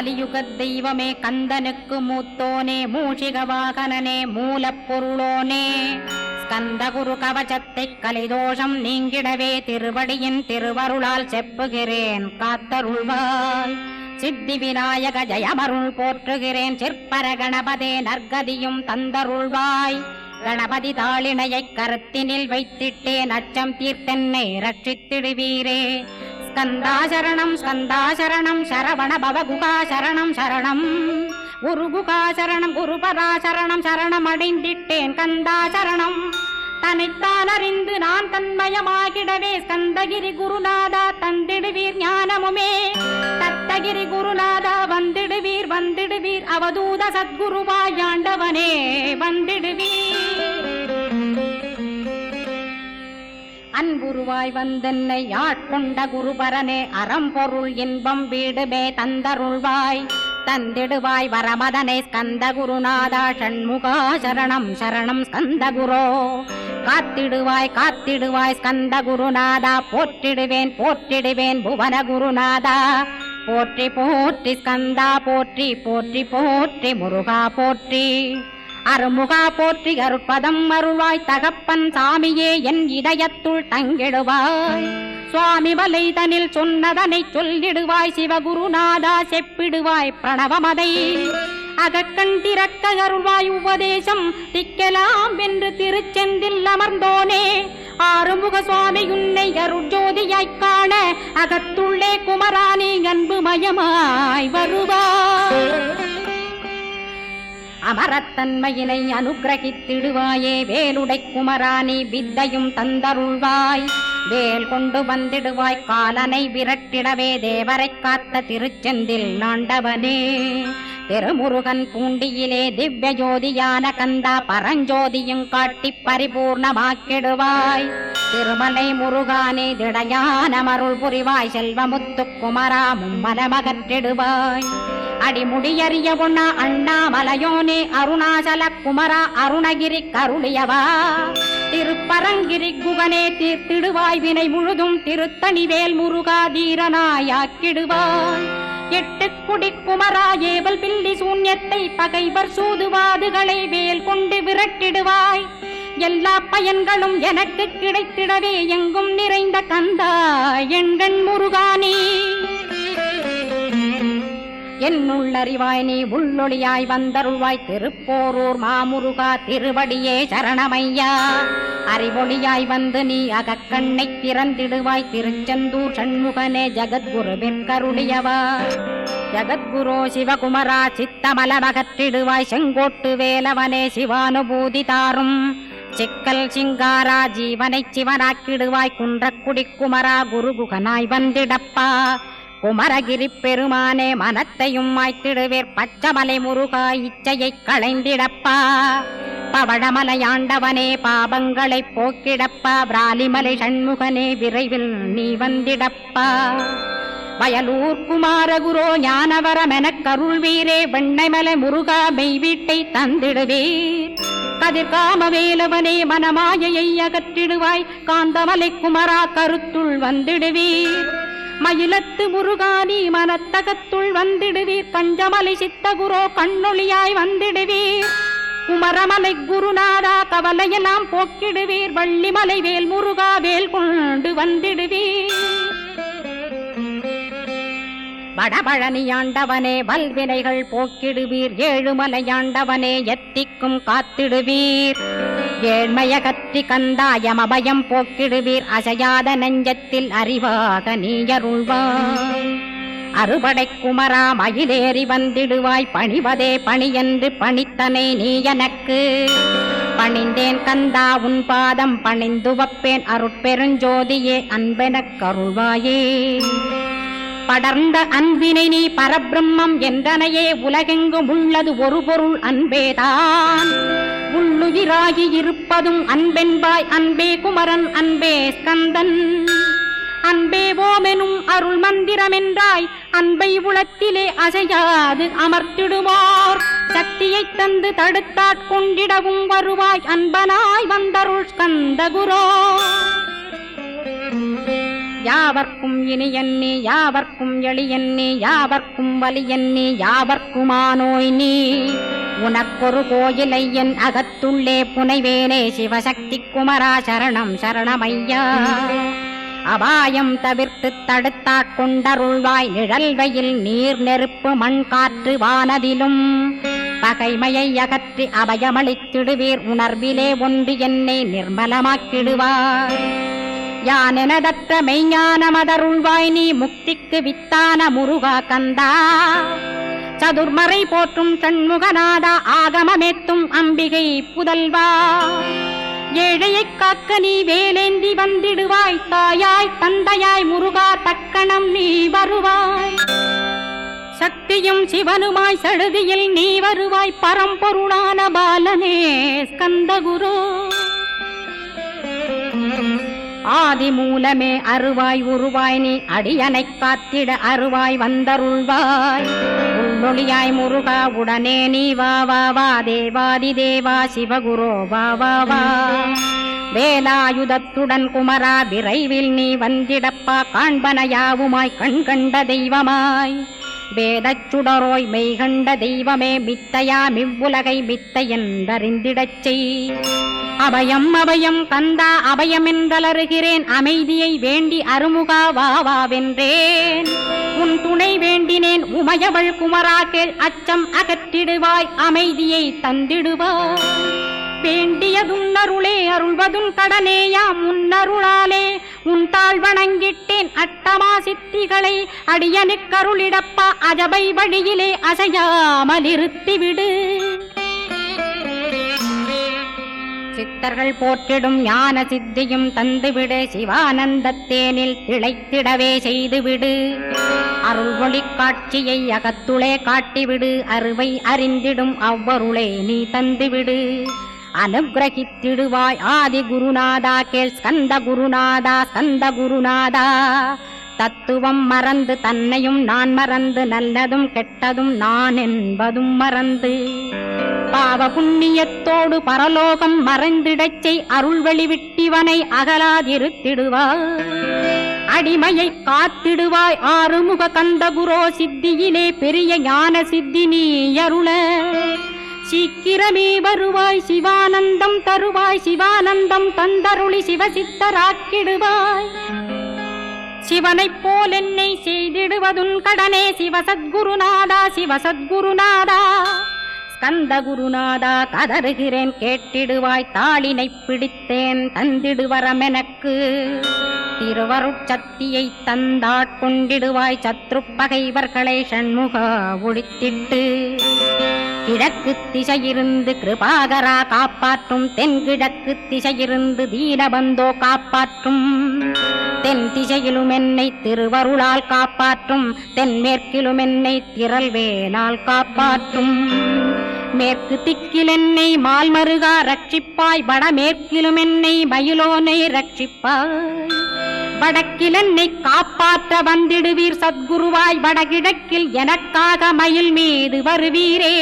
கலியுகத் தெய்வமே கந்தனுக்கு மூத்தோனே மூஷிக வாகனனே மூலப்பொருளோனே ஸ்கந்தகுரு கவசத்தை கலிதோஷம் நீங்கிடவே திருவடியின் திருவருளால் செப்புகிறேன் காத்தருள்வாய். சித்தி விநாயக ஜயமருள் போற்றுகிறேன் சிற்பர கணபதே நற்கதியும் தந்தருள்வாய். கணபதி தாளினையை கருத்தினில் வைத்திட்டேன் அச்சம் தீர்த்தென்னை ரட்சித்திடுவீரே. ஸ்கந்தாசரணம் ஸ்கந்தாசரணம் சரவண பவகுகாசரணம் சரணம் குருகுகாசரணம் குருபராசரணம் சரணம் அடைந்திட்டேன் கந்தாசரணம். தன்னைத்தான் அறிந்து நான் தன்மயமாகிடவே ஸ்கந்தகிரி குருநாதா தந்திடுவீர் ஞானமுமே. தத்தகிரி குருநாதா வந்திடுவீர் வந்திடுவீர் அவதூத சத்குருவாய் ஆண்டவனே வந்திடுவீர். அன்புருவாய் வந்தென்னை ஆட்கொண்ட குருபரனே அறம்பொருள் இன்பம் வீடுமே தந்தருள்வாய். தந்திடுவாய் வரமதனை ஸ்கந்த குருநாதா ஷண்முகா சரணம் சரணம் ஸ்கந்த குரோ. காத்திடுவாய் காத்திடுவாய் ஸ்கந்த குருநாதா போற்றிடுவேன் போற்றிடுவேன் புவன குருநாதா. போற்றி போற்றி ஸ்கந்தா போற்றி போற்றி போற்றி முருகா போற்றி. அருமுகா போற்றி அருட்பதம் அருள்வாய் தகப்பன் சாமியே என் இதயத்துள் தங்கிடுவாய். சுவாமி வலைதனில் சொன்னதனை சொல்லிடுவாய் சிவகுருநாதா செப்பிடுவாய் பிரணவமதை. அகக்கண்டிரக்க அருள்வாய் உபதேசம் திக்கலாம் என்று திருச்செந்தில் அமர்ந்தோனே. ஆறுமுக சுவாமி உன்னை அருட்ஜோதியாய்க் காண அகத்துள்ளே குமரானி அன்புமயமாய் வருவாய். அமரத்தன்மையினை அனுகிரகித்திடுவாயே வேலுடை குமராணி வித்தையும் தந்தருள்வாய். வேல் கொண்டு வந்திடுவாய் காலனை விரட்டிடவே தேவரை காத்த திருச்செந்தில் ஆண்டவனே. திருமுருகன் பூண்டியிலே திவ்ய ஜோதியான கந்தா பரஞ்சோதியும் காட்டி பரிபூர்ணமாக்கிடுவாய். திருமலை முருகானே திடையான மருள் புரிவாய் செல்வமுத்து குமரா மும்மலமகற்றிடுவாய். அடிமுடியறிய ஒண்ணா அண்ணாமலையோனே அருணாசல குமரா அருணகிரி கருளியவா. திருப்பரங்கிரி குகனே தீர்த்திடுவாய் வினை முழுதும் திருத்தணிவேல் முருகா தீரனாயாக்கிடுவாய். எட்டு குடி குமரா ஏவல் பில்லி சூன்யத்தை பகைவர் சூதுவாதுகளை வேல் கொண்டு விரட்டிடுவாய். எல்லா பயன்களும் எனக்கு கிடைத்திடவே எங்கும் நிறைந்த கந்தா எண்கண் முருகானே. என்னுள்ளறிவாய் நீ உள்ளொளியாய் வந்தருள்வாய் திருப்போரூர் மாமுருகா திருவடியே சரணமையா. அறிவொளியாய் வந்து நீ அகக்கண்ணை திறந்திடுவாய் திருச்செந்தூர் சண்முகனே ஜகத்குருவின் கருளியவா. ஜகத்குரு சிவகுமரா சித்தமலமகற்றிடுவாய் செங்கோட்டு வேலவனே சிவானுபூதி தாரும். சிக்கல் சிங்காரா ஜீவனை சிவனாக்கிடுவாய் குன்றக்குடி குமரா குருகுகனாய் வந்திடப்பா. குமரகிரி பெருமானே மனத்தையும் மாய்த்திடுவேர் பச்சமலை முருகா இச்சையை களைந்திடப்பா. பவழமலையாண்டவனே பாபங்களை போக்கிடப்பா. பிராலிமலை சண்முகனே விரைவில் நீ வந்திடப்பா. வயலூர் குமாரகுரோ ஞானவரமெனக் கருள்வீரே வெண்ணைமலை முருகா மெய் வீட்டை தந்திடுவீர். கதிர்காம வேலவனே மனமாயையை அகற்றிடுவாய் காந்தமலை குமரா கருத்துள் வந்திடுவீர். மயிலத்து முருகானி மனத்தகத்துள் வந்திடுவீர். கஞ்சமலை சித்தகுரோ கண்ணொளியாய் வந்திடுவீர். குமரமலை குருநாதா கவலையெல்லாம் போக்கிடுவீர். வள்ளிமலை வேல் முருகா வேல் கொண்டு வந்திடுவீர். வடபழனியாண்டவனே வல்வினைகள் போக்கிடுவீர். ஏழுமலையாண்டவனே எத்திக்கும் காத்திடுவீர். ஏழ்மையகற்றி கந்தாயமபயம் போக்கிடுவீர். அசையாத நெஞ்சத்தில் அறிவாக நீயருள்வாய். அறுபடை குமரா மயிலேறி வந்திடுவாய். பணிவதே பணியென்று பணித்தனை நீ எனக்கு. பணிந்தேன் கந்தா உன் பாதம் பணிந்து வப்பேன் அருட்பெருஞ்சோதியே அன்பெனக் கருள்வாயே. படர்ந்த அன்பினை நீ பரபிரம்மம் என்றனையே உலகெங்கும் உள்ளது ஒரு பொருள் அன்பேதான். உள்ளுயிராகி இருப்பதும் அன்பென்பாய் அன்பே குமரன் அன்பே ஸ்கந்தன். அன்பே ஓமெனும் அருள் மந்திரமென்றாய் அன்பை உளத்திலே அசையாது அமர்த்திடுவார். சக்தியை தந்து தடுத்தாட்கொண்டிடவும் வருவாய் அன்பனாய் வந்தருள் ஸ்கந்த குரோ. யாவர்க்கும் இனியன்னே யாவர்க்கும் எளியன்னே யாவர்க்கும் வலியன்னே யாவர்க்குமானோய் நீ உனக்கொரு கோயிலை என் அகத்துள்ளே புனைவேனே சிவசக்தி குமரா சரணம் சரணமையா அபாயம் தவிர்த்து தடுத்தாட்கொண்டருள்வாய் நிழல்வையில் நீர் நெருப்பு மண் காற்று வானதிலும் பகைமையை அகற்றி அபயமளித்திடுவீர் உணர்விலே ஒன்று என்னை நிர்மலமாக்கிடுவார் யானெனதற்ற மெய்ஞானமதருள்வாய் நீ முக்திக்கு வித்தான முருகா கந்தா சதுர்மறை போற்றும் சண்முகநாதா ஆகமமேத்தும் அம்பிகை புதல்வா ஏழையை காக்க நீ வேலேந்தி வந்திடுவாய் தாயாய் தந்தையாய் முருகா தக்கணம் நீ வருவாய் சக்தியும் சிவனுமாய் சடுதியில் நீ வருவாய் பரம்பொருளான பாலனே ஸ்கந்தகுரு ஆதி மூலமே அருவாய் உருவாய் நீ அடியனை காத்திட அருவாய் வந்தருள்வாய் உள்ளொளியாய் முருகா உடனே நீ வா வா வா தேவாதி தேவா சிவகுரோ வா வா வா வேலாயுதத்துடன் குமரா விரைவில் நீ வந்திடப்பா காண்பன யாவுமாய் கண் கண்ட தெய்வமாய் வேதச் சுடரோய் மெய்கண்ட தெய்வமே மித்தையா மிவ்வுலகை மித்தை என்றறிந்திடச் செய் அபயம் அபயம் கந்தா அபயமென்றலறுகிறேன் அமைதியை வேண்டி அருமுகா வாவென்றேன் உன் துணை வேண்டினேன் உமையவள் குமரா கேள் அச்சம் அகற்றிடுவாய் அமைதியை தந்திடுவாய் வேண்டியதும் அருளே அருள்வதும் கடனேயா முன்னருளாலே உன் தாழ் வணங்கிட்டேன் அட்டமா சித்திகளை அடியனுக்கருளிடப்பா அஜபை வழியிலே அசையாமல் இருத்திவிடு சித்தர்கள் போற்றிடும் ஞான சித்தியும் தந்துவிடு சிவானந்தத்தேனில் திளைத்திடவே செய்துவிடு அருள் ஒளி காட்சியை அகத்துளே காட்டிவிடு அருவை அறிந்திடும் அவ்வருளே நீ தந்துவிடு அனுகிரகித்திடுவாய் ஆதி குருநாதா கேள் ஸ்கந்த குருநாதா ஸ்கந்த குருநாதா தத்துவம் மறந்து தன்னையும் நான் மறந்து நல்லதும் கெட்டதும் நான் என்பதும் மறந்து பாவ புண்ணியத்தோடு பரலோகம் மறைந்திடச்சை அருள் வெளிவிட்டிவனை அகலாதிருத்திடுவாய் அடிமையை காத்திடுவாய் ஆறுமுக கந்தகுரோ சித்தியிலே பெரிய ஞான சித்தி நீ அருள சீக்கிரமே வருவாய் சிவானந்தம் தருவாய் சிவானந்தம் தந்தருளி சிவசித்தராக்கிடுவாய் சிவனைப் போல் என்னை செய்திடுவதுன் கடனே சிவசத்குருநாதா சிவசத்குருநாதா ஸ்கந்த குருநாதா கதறுகிறேன் கேட்டிடுவாய் தாளினை பிடித்தேன் தந்திடுவரமெனக்கு திருவருட்சக்தியை தந்தாட்கொண்டிடுவாய் சத்ரு பகைவர்களை ஷண்முகா ஒழித்திட்டு கிழக்கு திசையிருந்து கிருபாகரா காப்பாற்றும் தென்கிழக்கு திசையிருந்து தீனபந்தோ காப்பாற்றும் தென் திசையிலும் என்னை திருவருளால் காப்பாற்றும் தென்மேற்கிலும் என்னை திரள்வேனால் காப்பாற்றும் மேற்கு திக்கில் என்னை மால்மருகா ரட்சிப்பாய் வடமேற்கிலும் என்னை மயிலோனை ரட்சிப்பாய் வடக்கில் என்னை காப்பாற்ற வந்திடுவீர் சத்குருவாய் வடகிழக்கில் எனக்காக மயில் மீது வருவீரே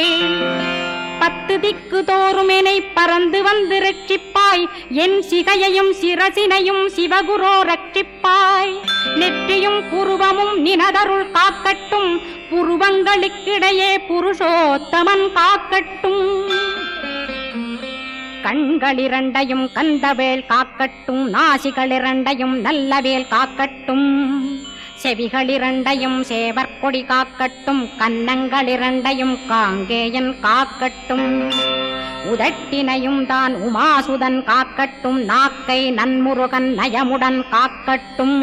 10 திக்கு தோறும் என்னை பறந்து வந்து ரட்சிப்பாய் என் சிகையையும் சிரசினையும் சிவகுரோ ரட்சிப்பாய் நெற்றியும் புருவமும் நினதருள் காக்கட்டும் புருவங்களுக்கிடையே புருஷோத்தமன் காக்கட்டும் கண்களிரண்டையும் கந்தவேல் காக்கட்டும் நாசிகளிரண்டையும் நல்லவேல் காக்கட்டும் செவிகளிரண்டையும் சேவற்கொடி காக்கட்டும் கன்னங்களிரண்டையும் காங்கேயன் காக்கட்டும் உதட்டினையும் தான் உமாசுதன் காக்கட்டும் நாக்கை நன்முருகன் நயமுடன் காக்கட்டும்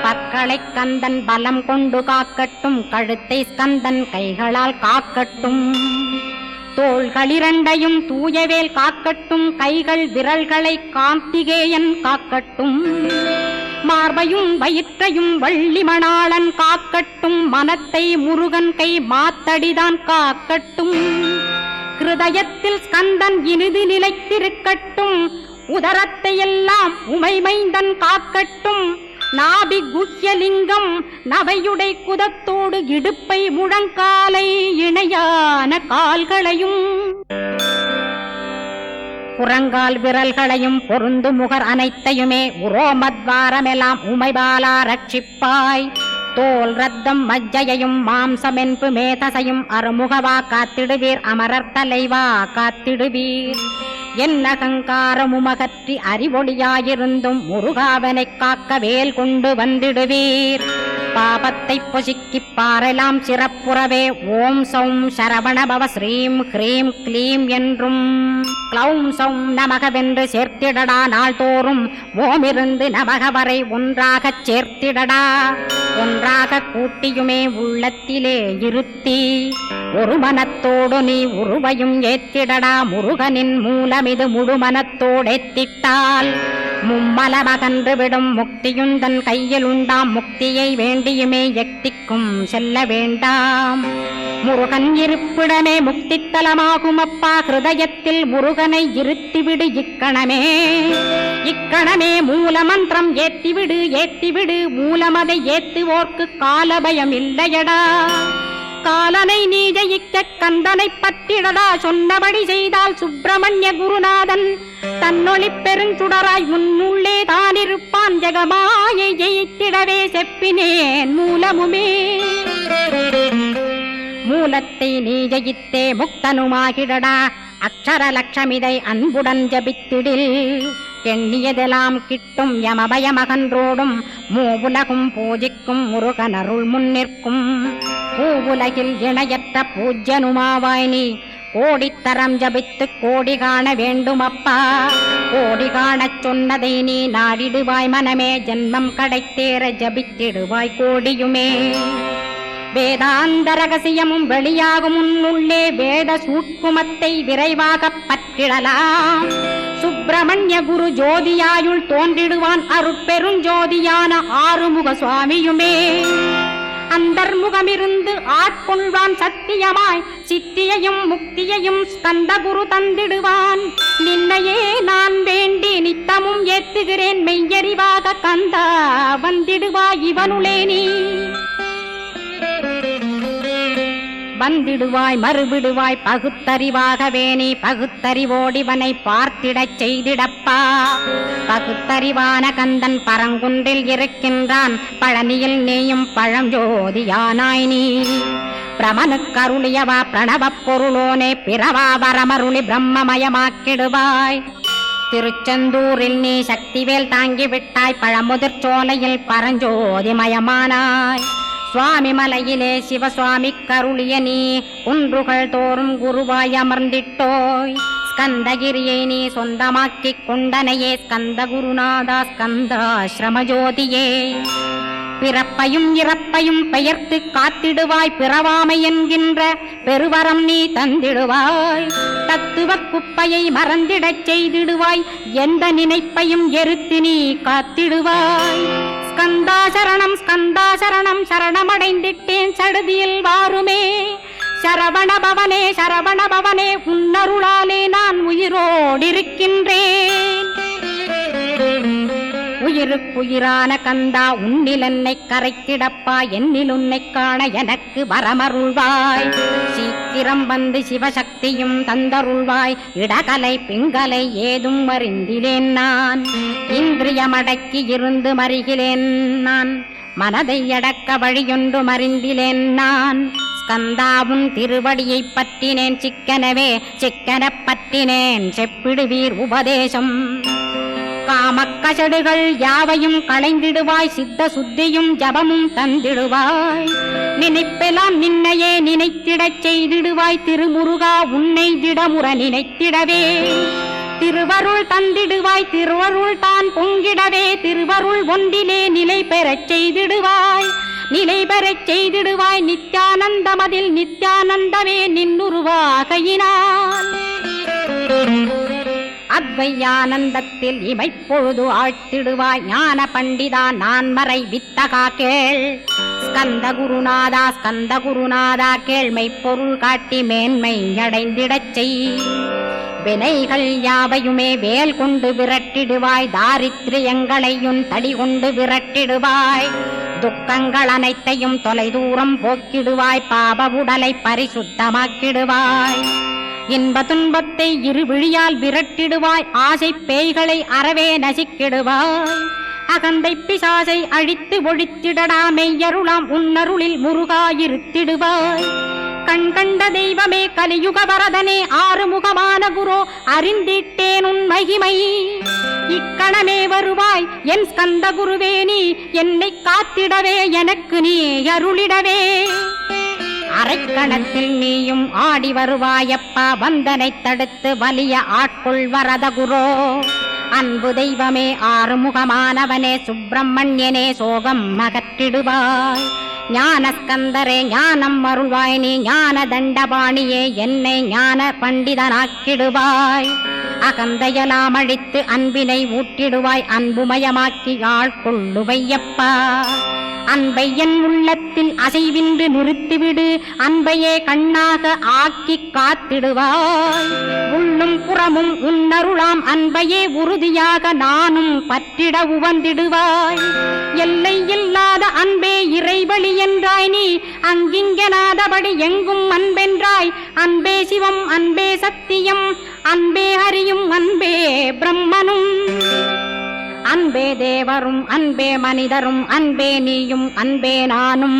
பற்களை கந்தன் பலம் கொண்டு காக்கட்டும் கழுத்தை ஸ்கந்தன் கைகளால் காக்கட்டும் தோள்களிரண்டையும் தூயவேல் காக்கட்டும் கைகள் விரல்களை கார்த்திகேயன் காக்கட்டும் மார்பையும் வயிற்றையும் வள்ளிமணாளன் காக்கட்டும் மனத்தை முருகன் கை மாத்தடிதான் காக்கட்டும் ஹிருதயத்தில் ஸ்கந்தன் இனிது நிலைத்திருக்கட்டும் உதரத்தை எல்லாம் உமைமைந்தன் காக்கட்டும் நாபி குஹ்யலிங்கம் நவையுடை குதத்தோடு இடுப்பை முழங்காலை இணையான கால்களையும் புறங்கால் விரல்களையும் பொருந்து முகர் அனைத்தையுமே உரோமத்வாரமெல்லாம் உமைபாலா ரட்சிப்பாய். தோல் ரத்தம் மஜ்ஜையையும் மாம்சமென்பு மேதசையும் அருமுகவா காத்திடுவீர், அமரர் தலைவா காத்திடுவீர். என்ன அகங்காரமுமகற்றி அறிவொளியாயிருந்தும் முருகாவனை காக்க வேல் கொண்டு வந்திடுவீர். பாபத்தை பொசுக்கிப் பாரெலாம் சிறப்புறவே ஓம் சௌம் சரவணபவ ஸ்ரீம் ஹ்ரீம் க்ளீம் என்றும் க்ளௌம் சௌம் நமகவென்று சேர்த்திடடா. நாள்தோறும் ஓமிருந்து நமக வரை ஒன்றாகச் சேர்த்திடடா. ஒன்றாக கூட்டியுமே உள்ளத்திலே இருத்தி ஒரு மனத்தோடு நீ உருவையும் ஏத்திடடா. முருகனின் மூலமிது முழு மனத்தோடேத்திட்டால் மும்மலமகன்று விடும் முக்தியுந்தன் கையில் உண்டாம். முக்தியை வேண்டியுமே எக்திக்கும் செல்ல வேண்டாம். முருகன் இருப்பிடமே முக்தித்தலமாகும் அப்பா. ஹிருதயத்தில் முருகனை இருத்திவிடு இக்கணமே. இக்கணமே மூலமந்திரம் ஏத்திவிடு ஏத்திவிடு. மூலமதை ஏத்துவோர்க்கு காலபயம் இல்லையடா. காலனை நீ ஜெயிக்க கந்தனை பற்றிடடா. சொன்னபடி செய்தால் சுப்பிரமணிய குருநாதன் தன்னொளி பெருஞ்சுடராய் முன்னுள்ளே தானிருப்பான். ஜெகமாயை ஜெயித்திடவே செப்பினேன் மூலமுமே. மூலத்தை நீ ஜெயித்தே முக்தனுமாகிடடா. அக்ஷர லட்சமிதை அன்புடன் ஜபித்திடில் எண்ணியதெல்லாம் கிட்டும். யமபயமகன்றோடும் மூவுலகும் பூஜிக்கும் முருகனருள் முன்னிற்கும். பூவுலகில் இணையற்ற பூஜ்யனுமாவாய் நீ. கோடித்தரம் ஜபித்து கோடி காண வேண்டுமப்பா. கோடி காணச் சொன்னதை நீ நாடிடுவாய் மனமே. ஜென்மம் கடைத்தேற ஜபித்திடுவாய் கோடியுமே. வேதாந்த ரகசியமும் வெளியாகும் உன்னுள்ளே. வேத சூட்குமத்தை விரைவாகப் பற்றிடலாம். சுப்பிரமணிய குரு ஜோதியாயுள் தோன்றிடுவான் அருட்பெருஞ்சோதியான ஆறுமுக சுவாமியுமே. அந்தர்முகமிருந்து ஆட்கொள்வான் சத்தியமாய். சித்தியையும் முக்தியையும் ஸ்கந்த குரு தந்திடுவான். நின்னையே நான் வேண்டி நித்தமும் ஏத்துகிறேன் மெய்யறிவாக கந்தா வந்திடுவாய் இவனுளே நீ. வந்திடுவாய் மறுவிடுவாய் பகுத்தறிவாகவே நீ. பகுத்தறிவோடிவனை பார்த்திடச் செய்திடப்பா. பகுத்தறிவான கந்தன் பரங்குன்றில் இருக்கின்றான். பழனியில் நீயும் பழஞ்சோதியானாய் நீ. பிரமனுக்கருளியவா பிரணவப் பொருளோனே. பிறவா வரமருளி பிரம்மமயமாக்கிடுவாய். திருச்செந்தூரில் நீ சக்திவேல் தாங்கிவிட்டாய். பழமுதிர் சோலையில் பரஞ்சோதிமயமானாய். சுவாமி மலையிலே சிவசுவாமி கருளிய நீ. குன்றுகள் தோறும் குருவாய் அமர்ந்திட்டோய். ஸ்கந்தகிரியை நீ சொந்தமாக்கிக் கொண்டனையே. ஸ்கந்த குருநாதா ஸ்கந்தாஸ்ரமஜோதியே. பிறப்பையும் இறப்பையும் பெயர்த்து காத்திடுவாய். பிறவாமை என்கின்ற பெருவரம் நீ தந்திடுவாய். தத்துவ குப்பையை மறந்திடச் செய்திடுவாய். எந்த நினைப்பையும் எரித்து நீ காத்திடுவாய். ஸ்கந்தா சரணம் ஸ்கந்தா சரணம் சரணமடைந்திட்டேன் சடுதியில் வாருமே. சரவணபவனே சரவணபவனே உன்னருளாலே நான் உயிரோடிருக்கின்றேன். உயிருக்குயிரான கந்தா உன்னில் என்னை கரைத்திடப்பா. என்னில் உன்னை காண எனக்கு வரமருள்வாய். சீக்கிரம் வந்து சிவசக்தியும் தந்தருள்வாய். இடகலை பிங்கலை ஏதும் அறிந்திலேன் நான். இந்திரியமடக்கி இருந்து மறிகிலேன் நான். மனதை அடக்க வழியொன்று மறிந்திலேன் நான். ஸ்கந்தாவும் திருவடியை பற்றினேன் சிக்கனவே. சிக்கனப் பற்றினேன் செப்பிடுவீர் உபதேசம். காமக்கசடுகள் யாவையும் களைந்திடுவாய். சித்த சுத்தியும் ஜபமும் தந்திடுவாய். நினைப்பெல்லாம் நின்னையே நினைத்திடச் செய்திடுவாய். திருமுருகா உன்னை திடமுற நினைத்திடவே திருவருள் தந்திடுவாய். திருவருள் தான் பொங்கிடவே திருவருள் ஒன்றிலே நிலை பெறச் செய்திடுவாய். நிலை பெறச் செய்திடுவாய். நித்யானந்தமதில் நித்யானந்தமே நின்னுருவாகையினான். அத்வையானந்தத்தில் இமைப்பொழுது ஆழ்த்திடுவாய். ஞான பண்டிதா நான் மறை வித்தகா கேள். ஸ்கந்த குருநாதா கேள்மை பொருள் காட்டி மேன்மை அடைந்திடச் செய். வினைகள் யாவையுமே வேல் கொண்டு விரட்டிடுவாய். தாரித்ரியங்களையும் தடி கொண்டு விரட்டிடுவாய். துக்கங்கள் அனைத்தையும் தொலை தூரம் போக்கிடுவாய். பாப உடலை பரிசுத்தமாக்கிடுவாய். இன்ப துன்பத்தை இருவிழியால் விரட்டிடுவாய், ஆசை பேய்களை அறவே நசிக்கிடுவாய். அகந்தை பிசாசை அழித்து ஒழித்திடடா, மெய்யருளாம் உன்னருளில் முருகாயிருத்திடுவாய். கண் கண்ட தெய்வமே கலியுக வரதனே, ஆறுமுகமான குரோ அறிந்திட்டேன் உன் மகிமை. இக்கணமே வருவாய் என் ஸ்கந்த குருவே, நீ என்னை காத்திடவே எனக்கு நீ அருளிடவே. அரைக்கணத்தில் நீயும் ஆடி வருவாயப்பா, வந்தனை தடுத்து வலிய ஆட்கொள் வரத குரோ. அன்பு தெய்வமே ஆறுமுகமானவனே, சுப்பிரமணியனே சோகம் அகற்றிடுவாய். ஞானஸ்கந்தரே ஞானம் அருள்வாய், நீ ஞான தண்டபாணியே என்னை ஞான பண்டிதனாக்கிடுவாய். அகந்தையலாம் அழித்து அன்பினை ஊட்டிடுவாய், அன்புமயமாக்கி ஆட்கொள்ளுவையப்பா. அன்பை என் உள்ளத்தில் அசைவின்றி நிறுத்திவிடு, அன்பையே கண்ணாக ஆக்கி காத்திடுவாய். உள்ளும் புறமும் உன்னருளாம் அன்பையே உறுதியாக நானும் பற்றிட உவந்திடுவாய். எல்லை இல்லாத அன்பே இறைவழி என்றாய், நீ அங்கிங்கனாதபடி எங்கும் அன்பென்றாய். அன்பே சிவம், அன்பே சத்தியம், அன்பே ஹரியும், அன்பே பிரம்மனும். அன்பே தேவரும், அன்பே மனிதரும், அன்பே நீயும், அன்பே நானும்.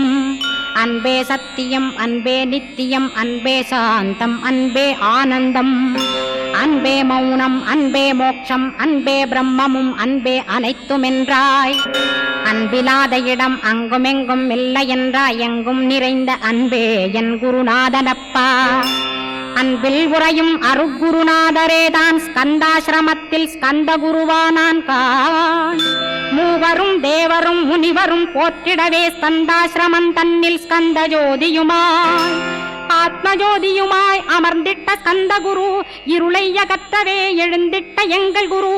அன்பே சத்தியம், அன்பே நித்தியம், அன்பே சாந்தம், அன்பே ஆனந்தம். அன்பே மௌனம், அன்பே மோட்சம், அன்பே பிரம்மமும், அன்பே அனைத்துமென்றாய். அன்பிலாத இடம் அங்குமெங்கும் இல்லை என்றாய், எங்கும் நிறைந்த அன்பே என் குருநாதனப்பா. அன்பில் உறையும் அருகுருநாதரேதான் ஸ்கந்தாசிரமத்தில் ஸ்கந்த குருவானான் கான். மூவரும் தேவரும் முனிவரும் போற்றிடவே ஸ்கந்தாசிரமம் தன்னில் ஸ்கந்த ஜோதியுமாய் ஆத்மஜோதியுமாய் அமர்ந்திட்ட ஸ்கந்த குரு. இருளை அகற்றவே எழுந்திட்ட எங்கள் குரு.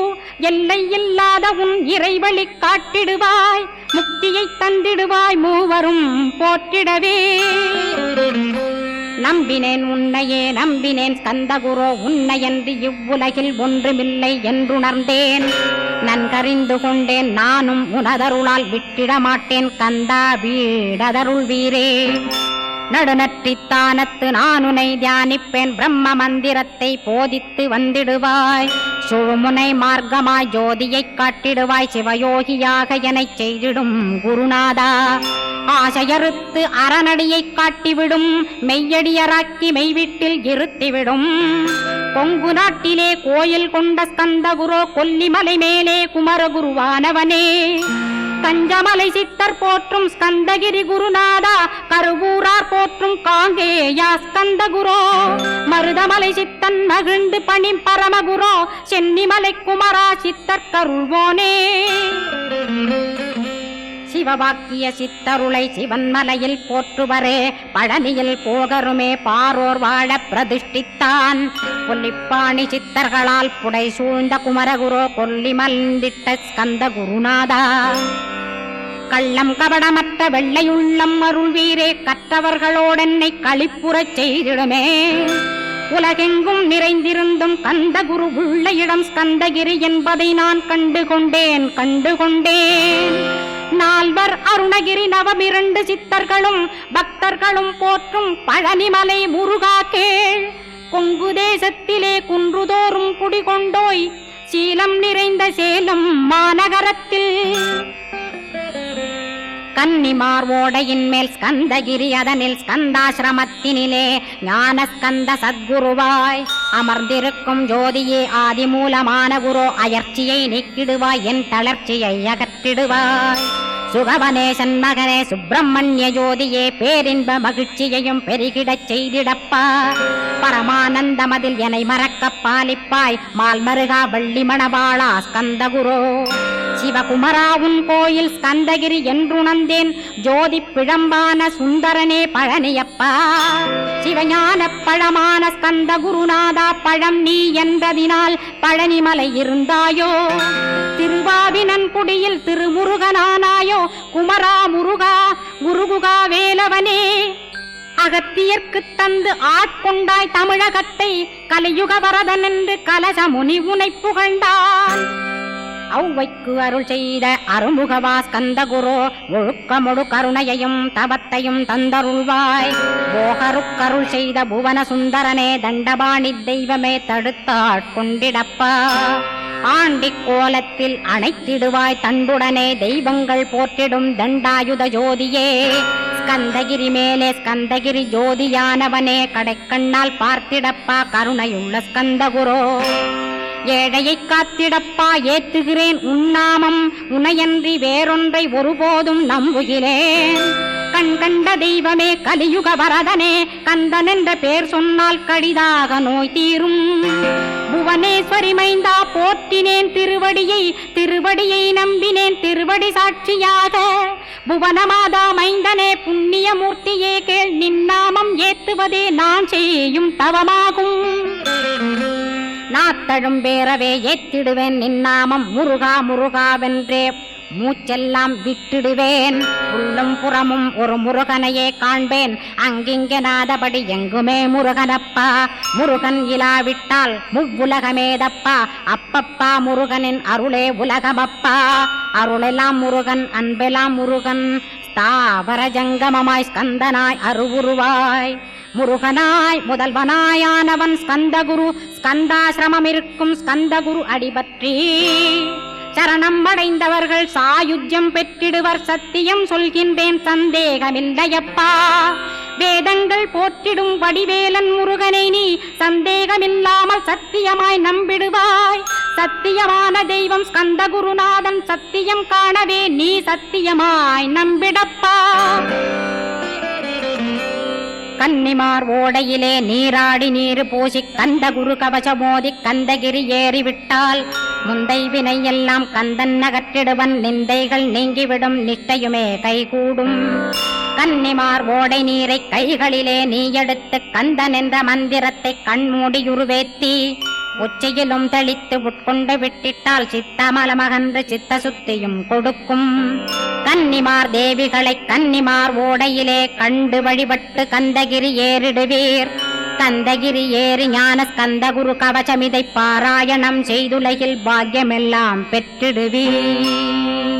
எல்லை இல்லாத உன் இறைவழி காட்டிடுவாய், முக்தியை தந்திடுவாய் மூவரும் போற்றிடவே. நம்பினேன் உன்னையே நம்பினேன் ஸ்கந்தகுரோ, உன்னையன்றி இவ்வுலகில் ஒன்றுமில்லை என்றுணர்ந்தேன். நன்கறிந்து கொண்டேன் நானும் உனதருளால் விட்டிட மாட்டேன் கந்தா வீடதருள் வீரே. நடுநற்றித்தானத்து நானுனை தியானிப்பேன், பிரம்ம மந்திரத்தை போதித்து வந்திடுவாய். சுழுமுனை மார்க்கமாய் ஜோதியை காட்டிடுவாய், சிவயோகியாக எனச் செய்திடும் குருநாதா. ஆசையறுத்து அறநடியை காட்டிவிடும், மெய்யடியராக்கி மெய்வீட்டில் இருத்திவிடும். கொங்கு நாட்டிலே கோயில் கொண்ட ஸ்கந்தகுரோ, கொல்லிமலை மேலே குமரகுருவானவனே. கஞ்சமலை சித்தர் போற்றும் ஸ்கந்தகிரி குருநாதா, கருவூரார் போற்றும் காங்கேயா ஸ்கந்தகுரோ. மருதமலை சித்தன் மகிழ்ந்து பணி பரமகுரோ, சென்னிமலை குமரா சித்தர் கருள்வோனே. சிவவாக்கிய சித்தருளை சிவன்மலையில் போற்றுவரே, பழனியில் போகருமே பாரோர் வாழ பிரதிஷ்டித்தான். கொல்லிப்பாணி சித்தர்களால் புடை சூழ்ந்த குமரகுரோ, கொல்லி மல்ந்திட்ட ஸ்கந்த குருநாதா. கள்ளம் கபடமற்ற வெள்ளையுள்ளம் அருள் வீரே, கற்றவர்களோடென்னை களிப்புறச் செய்திடுமே. உலகெங்கும் நிறைந்திருந்தும் கந்த குரு உள்ள இடம் ஸ்கந்தகிரி என்பதை நான் கண்டுகொண்டேன். நால்வர் அருணகிரி நவமிரண்டு சித்தர்களும் பக்தர்களும் போற்றும் பழனிமலை முருகா கேள். கொங்கு தேசத்திலே குன்றுதோறும் குடிகொண்டோய், சீலம் நிறைந்த சேலம் மாநகரத்தில். கன்னிமார் ஓடையின் மேல் ஸ்கந்தகிரி, அதனில் ஸ்கந்தாசிரமத்தினிலே ஞான ஸ்கந்த சத்குருவாய் அமர்ந்திருக்கும் ஜோதியே ஆதிமூலமான குரு. அயற்சியை நீக்கிடுவாய், என் தளர்ச்சியை அகற்றிடுவாய். சுகவனேசன் மகனே சுப்பிரமணிய ஜோதியே, பேரின்ப மகிழ்ச்சியையும் பெருகிடச் செய்திடப்பா. பரமானந்தமதில் என்னை மறக்க பாலிப்பாய், மால்மருகா வள்ளி மணவாளா ஸ்கந்தகுரோ. சிவகுமரா உன் கோயில் ஸ்கந்தகிரி என்றுணர்ந்தேன், ஜோதி பிழம்பான சுந்தரனே பழனியப்பா. சிவஞான பழமான ஸ்கந்த குருநாதா, பழம் நீ என்றதினால் பழனிமலை இருந்தாயோ. திருவாவினன்குடியில் திருமுருகனானாயோ, குமரா முருகா குருகுகா வேலவனே. அகத்தியர்க்கு தந்து ஆட்கொண்டாய் தமிழகத்தை, கலியுக வரதன் என்று கலச முனி உனை புகழ்ந்தான். ஔவைக்கு அருள் செய்த அருமுகவா ஸ்கந்தகுரு ஒழுக்கமொடு கருணையையும் தவத்தையும் தந்தருள்வாய். போகருக்கருள் செய்த புவன சுந்தரனே தண்டபாணி தெய்வமே தடுத்தாட்கொண்டிடப்பா. ஆண்டி கோலத்தில் அணைத்திடுவாய் தண்டுடனே தெய்வங்கள் போற்றிடும் தண்டாயுத ஜோதியே. ஸ்கந்தகிரி மேலே ஸ்கந்தகிரி ஜோதியானவனே கடைக்கண்ணால் பார்த்திடப்பா கருணையுள்ள ஸ்கந்தகுரோ. ஏழையை காத்திடப்பா ஏத்துகிறேன் உன்னாமம் உனையன்றி வேறொன்றை ஒருபோதும் நம்புகிறேன். கண் கண்ட தெய்வமே கலியுக வரதனே கந்தன் என்ற பேர் சொன்னால் கடிதாக நோய் தீரும். புவனேஸ்வரி மைந்தா போற்றினேன் திருவடியை நம்பினேன் திருவடி சாட்சியாக. புவனமாதா மைந்தனே புண்ணியமூர்த்தியே கேள் நின்னாமம் ஏத்துவதே நான் செய்யும் தவமாகும். நாத்தழும் பேரவே ஏத்திடுவேன் நின்னாமம் முருகா முருகாவென்றே மூச்செல்லாம் விட்டிடுவேன். உள்ளும் புறமும் ஒரு முருகனையே காண்பேன் அங்கிங்கெனாதபடி எங்குமே முருகனப்பா. முருகன் இலாவிட்டால் முவ்வுலகமேதப்பா. அப்பப்பா முருகனின் அருளே உலகமப்பா. அருளெல்லாம் முருகன் அன்பெல்லாம் முருகன் ஸ்தாவர ஜங்கமமாய் ஸ்கந்தனாய் அருவுருவாய். முருகனாய் முதல்வனாயானவன் ஸ்கந்தகுரு. ஸ்கந்தாசிரமம் இருக்கும் ஸ்கந்தகுரு அடிபற்றி சரணம் அடைந்தவர்கள் சாயுஜ்யம் பெற்றிடுவர். சத்தியம் சொல்கின்றேன் சந்தேகமில்லையப்பா. வேதங்கள் போற்றிடும் வடிவேலன் முருகனை நீ சந்தேகமில்லாமல் சத்தியமாய் நம்பிடுவாய். சத்தியமான தெய்வம் ஸ்கந்தகுருநாதன் சத்தியம் காணவே நீ சத்தியமாய் நம்பிடப்பா. கன்னிமார் ஓடையிலே நீராடி நீரு பூசி கந்தகுரு கவசமோதி கந்தகிரி ஏறிவிட்டால் முந்தை வினை எல்லாம் கந்தன் நகற்றிடுவன். நிந்தைகள் நீங்கிவிடும் நிஷ்டையுமே கைகூடும். கன்னிமார் ஓடை நீரை கைகளிலே நீ எடுத்து கந்தன் என்ற மந்திரத்தை கண்மூடியுருவேத்தி உச்சியிலும் தெளித்து உட்கொண்டு விட்டிட்டால் சித்தமலமகன்று சித்த சுத்தியும் கொடுக்கும். கன்னிமார் தேவிகளை கன்னிமார் ஓடையிலே கண்டு வழிபட்டு கந்தகிரி ஏறிடுவீர். கந்தகிரி ஏறி ஞான ஸ்கந்தகுரு கவசமிதை பாராயணம் செய்துலகில் பாக்கியமெல்லாம் பெற்றிடுவீர்.